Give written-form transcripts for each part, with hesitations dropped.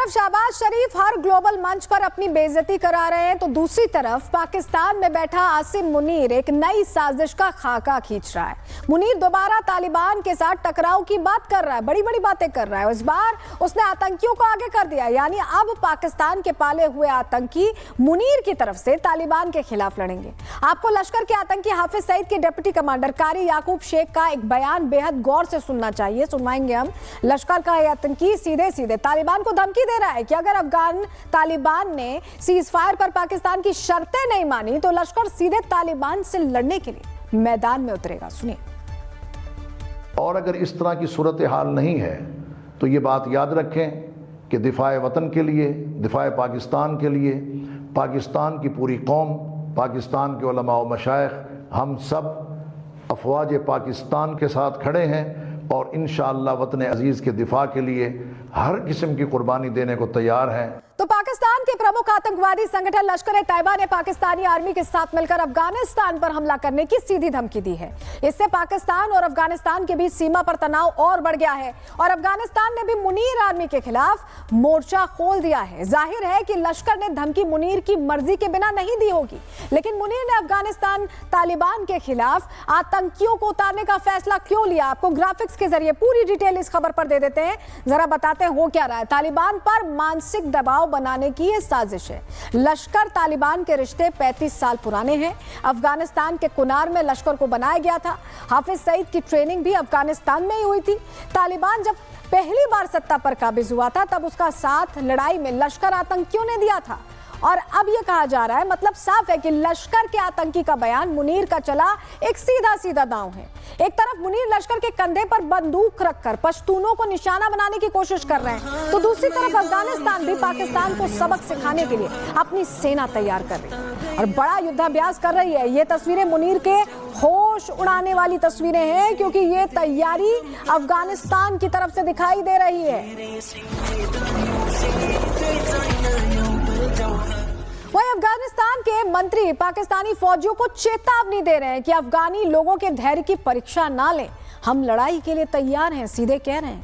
तरफ शहबाज शरीफ हर ग्लोबल मंच पर अपनी बेइज्जती करा रहे हैं तो दूसरी तरफ पाकिस्तान में बैठा आसिम मुनीर एक नई साजिश का खाका खींच रहा है। मुनीर दोबारा तालिबान के साथ टकराव की बात कर रहा है, बड़ी बड़ी बातें कर रहा है। इस बार उसने आतंकियों को आगे कर दिया, यानी अब पाकिस्तान के पाले हुए आतंकी मुनीर की तरफ से तालिबान के खिलाफ लड़ेंगे। आपको लश्कर के आतंकी हाफिज सईद के डिप्टी कमांडर कारी याकूब शेख का एक बयान बेहद गौर से सुनना चाहिए, सुनवाएंगे हम। लश्कर का आतंकी सीधे सीधे तालिबान को धमकी दे रहा है कि अगर अफगान तालिबान ने सीज फायर पर पाकिस्तान की शर्तें नहीं मानी तो लश्कर सीधे तालिबान से लड़ने के लिए मैदान में उतरेगा। सुनिए। और अगर इस तरह की सूरत हाल नहीं है तो ये बात याद रखें कि दिफाए वतन के लिए, दिफाए पाकिस्तान के लिए, पाकिस्तान की पूरी कौम, पाकिस्तान के उलमा व मशाइख, हम सब अफवाज पाकिस्तान के साथ खड़े हैं और इंशाअल्लाह वतन अजीज़ के दिफा के लिए हर किस्म की कुर्बानी देने को तैयार हैं। तो पाकिस्तान के प्रमुख आतंकवादी संगठन लश्कर-ए-तैयबा ने पाकिस्तानी आर्मी के साथ मिलकर अफगानिस्तान पर हमला करने की सीधी धमकी दी है। इससे पाकिस्तान और अफगानिस्तान के बीच सीमा पर तनाव और बढ़ गया है और अफगानिस्तान ने भी मुनीर आर्मी के खिलाफ मोर्चा खोल दिया है। जाहिर है कि लश्कर ने धमकी मुनीर की मर्जी के बिना नहीं दी होगी, लेकिन मुनीर ने अफगानिस्तान तालिबान के खिलाफ आतंकियों को उतारने का फैसला क्यों लिया, आपको ग्राफिक्स के जरिए पूरी डिटेल इस खबर पर दे देते हैं। जरा बताते हैं हो क्या रहा है। तालिबान पर मानसिक दबाव बनाने की यह साजिश है। लश्कर तालिबान के रिश्ते 35 साल पुराने हैं। अफगानिस्तान के कुनार में लश्कर को बनाया गया था। हाफिज सईद की ट्रेनिंग भी अफगानिस्तान में ही हुई थी। तालिबान जब पहली बार सत्ता पर काबिज हुआ था तब उसका साथ लड़ाई में लश्कर आतंकियों ने दिया था और अब यह कहा जा रहा है, मतलब साफ है कि लश्कर के आतंकी का बयान मुनीर का चला एक सीधा सीधा दांव है। एक तरफ मुनीर लश्कर के कंधे पर बंदूक रखकर पश्तूनों को निशाना बनाने की कोशिश कर रहे हैं, तो दूसरी तरफ अफगानिस्तान भी पाकिस्तान को सबक सिखाने के लिए अपनी सेना तैयार कर रही है और बड़ा युद्धाभ्यास कर रही है। ये तस्वीरें मुनीर के होश उड़ाने वाली तस्वीरें हैं, क्योंकि ये तैयारी अफगानिस्तान की तरफ से दिखाई दे रही है। वहीं अफगानिस्तान के मंत्री पाकिस्तानी फौजियों को चेतावनी दे रहे हैं कि अफगानी लोगों के धैर्य की परीक्षा ना लें, हम लड़ाई के लिए तैयार हैं, सीधे कह रहे हैं।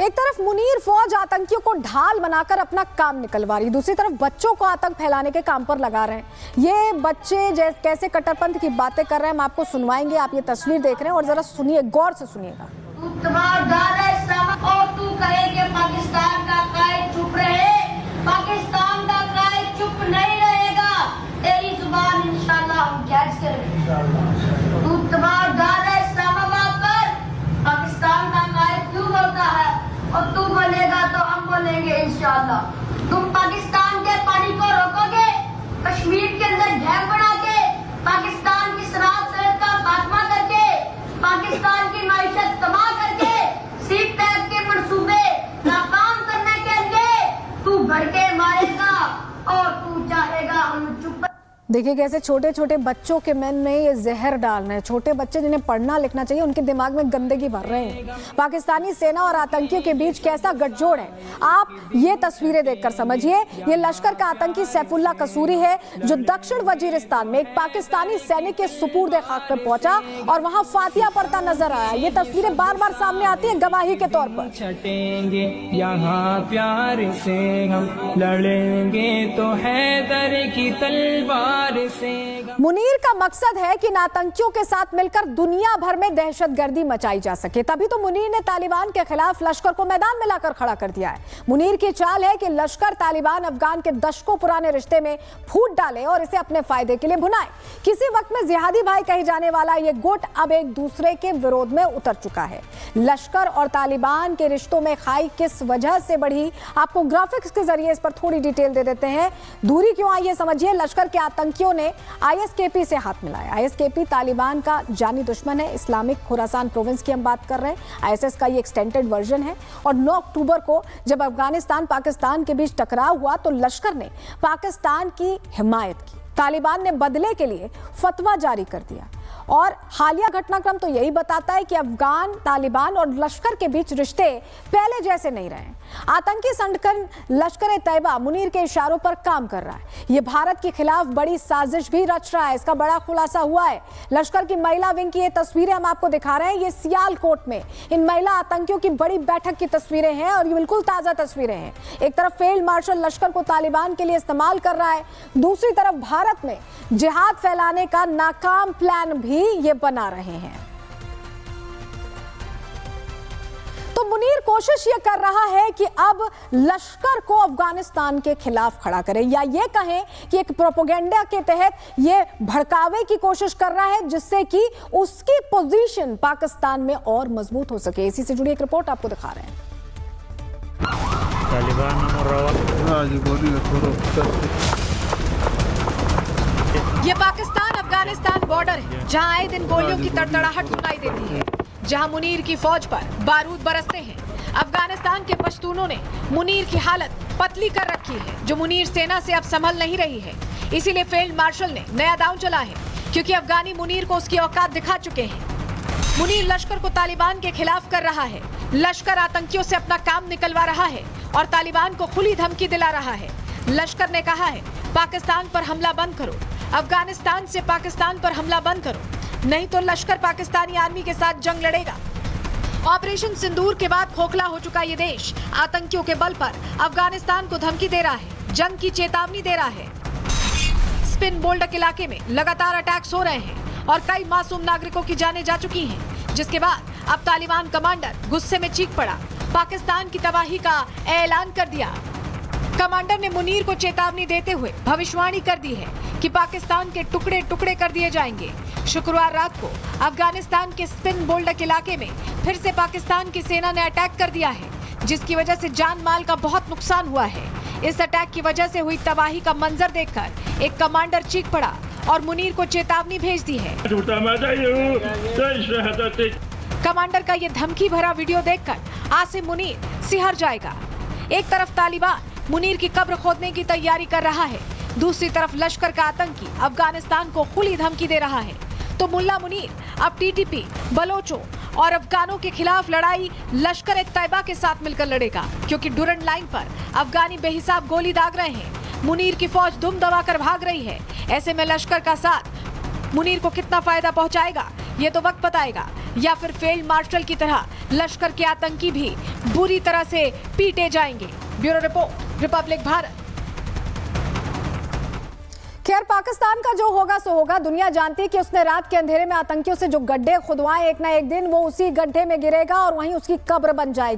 एक तरफ मुनीर फौज आतंकियों को ढाल बनाकर अपना काम निकलवा रही, दूसरी तरफ बच्चों को आतंक फैलाने के काम पर लगा रहे हैं। ये बच्चे कैसे कट्टरपंथ की बातें कर रहे हैं हम आपको सुनवाएंगे। आप ये तस्वीर देख रहे हैं और जरा सुनिए, गौर से सुनिएगा। तू कहे कि पाकिस्तान का कायद चुप रहे, पाकिस्तान का कायद चुप नहीं रहेगा। तेरी जुबान इंशाल्लाह हम कैच करेंगे। तू तबारदार इस्लामाबाद पर पाकिस्तान का कायद क्यों बोलता है और तू बोलेगा तो हम बोलेंगे इंशाल्लाह। तुम पाकिस्तान के पानी को रोकोगे, कश्मीर के अंदर डैम बना के पाकिस्तान की शराब सड़क का खात्मा करके, पाकिस्तान की माइशत तबाह करके, सी पैक के मंसूबे नाकाम करने के लिए तू भड़के मारेगा और तू चाहेगा हम चुप। देखिए कैसे छोटे छोटे बच्चों के मन में ये जहर डाल रहे हैं। छोटे बच्चे जिन्हें पढ़ना लिखना चाहिए उनके दिमाग में गंदगी भर रहे हैं। पाकिस्तानी सेना और आतंकियों के बीच कैसा गठजोड़ है, आप ये तस्वीरें देखकर समझिए। ये लश्कर का आतंकी सैफुल्लाह कसूरी है जो दक्षिण वजीरिस्तान में एक पाकिस्तानी सैनिक के सुपुर्द खाक पे पहुंचा और वहां फातिया पढ़ता नजर आया। ये तस्वीरें बार बार सामने आती है गवाही के तौर पर। छटेंगे यहाँ प्यार से हम लड़ेंगे तो हैदर की तलवार। मुनीर का मकसद है कि आतंकियों के साथ मिलकर दुनिया भर में दहशतगर्दी मचाई जा सके, तभी तो मुनीर ने तालिबान के खिलाफ लश्कर को मैदान में लाकर खड़ा कर दिया है। मुनीर की चाल है कि लश्कर तालिबान अफगान के दशकों पुराने रिश्ते में फूट डाले और इसे अपने फायदे के लिए भुनाए। किसी वक्त में जिहादी भाई कहे जाने वाला ये गुट अब एक दूसरे के विरोध में उतर चुका है। लश्कर और तालिबान के रिश्तों में खाई किस वजह से बढ़ी, आपको ग्राफिक्स के जरिए इस पर थोड़ी डिटेल दे देते हैं। दूरी क्यों आई ये समझिए। लश्कर के आतंकियों ने आईएसकेपी से हाथ मिलाया। आईएसकेपी तालिबान का जानी दुश्मन है। इस्लामिक खुरासान प्रोविंस की हम बात कर रहे हैं। आईएसएस का ये एक्सटेंडेड वर्जन है और 9 अक्टूबर को जब अफगानिस्तान पाकिस्तान के बीच टकराव हुआ तो लश्कर ने पाकिस्तान की हिमायत की। तालिबान ने बदले के लिए फतवा जारी कर दिया और हालिया घटनाक्रम तो यही बताता है कि अफगान तालिबान और लश्कर के बीच रिश्ते पहले जैसे नहीं रहे। आतंकी संगठन लश्कर ए तैयबा मुनीर के इशारों पर काम कर रहा है। ये भारत के खिलाफ बड़ी साजिश भी रच रहा है। इसका बड़ा खुलासा हुआ है। लश्कर की महिला विंग की ये तस्वीरें हम आपको दिखा रहे हैं। ये सियालकोट में इन महिला आतंकियों की बड़ी बैठक की तस्वीरें हैं और ये बिल्कुल ताजा तस्वीरें हैं। एक तरफ फील्ड मार्शल लश्कर को तालिबान के लिए इस्तेमाल कर रहा है, दूसरी तरफ भारत में जिहाद फैलाने का नाकाम प्लान भी ये बना रहे हैं। तो मुनीर कोशिश ये कर रहा है कि अब लश्कर को अफगानिस्तान के खिलाफ खड़ा करे, या ये कहें कि एक प्रोपेगेंडा के तहत ये भड़कावे की कोशिश कर रहा है जिससे कि उसकी पोजीशन पाकिस्तान में और मजबूत हो सके। इसी से जुड़ी एक रिपोर्ट आपको दिखा रहे हैं। ये पाकिस्तान अफगानिस्तान बॉर्डर है जहां आए दिन गोलियों की तड़तड़ाहट सुनाई देती है, जहां मुनीर की फौज पर बारूद बरसते हैं। अफगानिस्तान के पश्तूनों ने मुनीर की हालत पतली कर रखी है, जो मुनीर सेना से अब संभल नहीं रही है। इसीलिए फील्ड मार्शल ने नया दांव चला है, क्योंकि अफगानी मुनीर को उसकी औकात दिखा चुके हैं। मुनीर लश्कर को तालिबान के खिलाफ कर रहा है। लश्कर आतंकियों से अपना काम निकलवा रहा है और तालिबान को खुली धमकी दिला रहा है। लश्कर ने कहा है, पाकिस्तान पर हमला बंद करो, अफगानिस्तान से पाकिस्तान पर हमला बंद करो, नहीं तो लश्कर पाकिस्तानी आर्मी के साथ जंग लड़ेगा। ऑपरेशन सिंदूर के बाद खोखला हो चुका ये देश आतंकियों के बल पर अफगानिस्तान को धमकी दे रहा है, जंग की चेतावनी दे रहा है। स्पिन बोल्डक इलाके में लगातार अटैक्स हो रहे हैं और कई मासूम नागरिकों की जानें जा चुकी हैं, जिसके बाद अब तालिबान कमांडर गुस्से में चीख पड़ा, पाकिस्तान की तबाही का ऐलान कर दिया। कमांडर ने मुनीर को चेतावनी देते हुए भविष्यवाणी कर दी है कि पाकिस्तान के टुकड़े टुकड़े कर दिए जाएंगे। शुक्रवार रात को अफगानिस्तान के स्पिन बोल्डक इलाके में फिर से पाकिस्तान की सेना ने अटैक कर दिया है, जिसकी वजह से जान माल का बहुत नुकसान हुआ है। इस अटैक की वजह से हुई तबाही का मंजर देखकर एक कमांडर चीख पड़ा और मुनीर को चेतावनी भेज दी है। कमांडर का ये धमकी भरा वीडियो देखकर आसिम मुनीर सिहर जाएगा। एक तरफ तालिबान मुनीर की कब्र खोदने की तैयारी कर रहा है, दूसरी तरफ लश्कर का आतंकी अफगानिस्तान को खुली धमकी दे रहा है। तो मुल्ला मुनीर अब टीटीपी, बलोचों और अफगानों के खिलाफ लड़ाई लश्कर ए तैयबा के साथ मिलकर लड़ेगा, क्योंकि डुरंड लाइन पर अफगानी बेहिसाब गोली दाग रहे हैं। मुनीर की फौज दुम दबाकर भाग रही है। ऐसे में लश्कर का साथ मुनीर को कितना फायदा पहुंचाएगा ये तो वक्त बताएगा, या फिर फील्ड मार्शल की तरह लश्कर के आतंकी भी बुरी तरह से पीटे जाएंगे। Bureau report, Republic Bharat. खैर, पाकिस्तान का जो होगा सो होगा। दुनिया जानती है कि उसने रात के अंधेरे में आतंकियों से जो गड्ढे खुदवाए, एक ना एक दिन वो उसी गड्ढे में गिरेगा और वहीं उसकी कब्र बन जाएगी।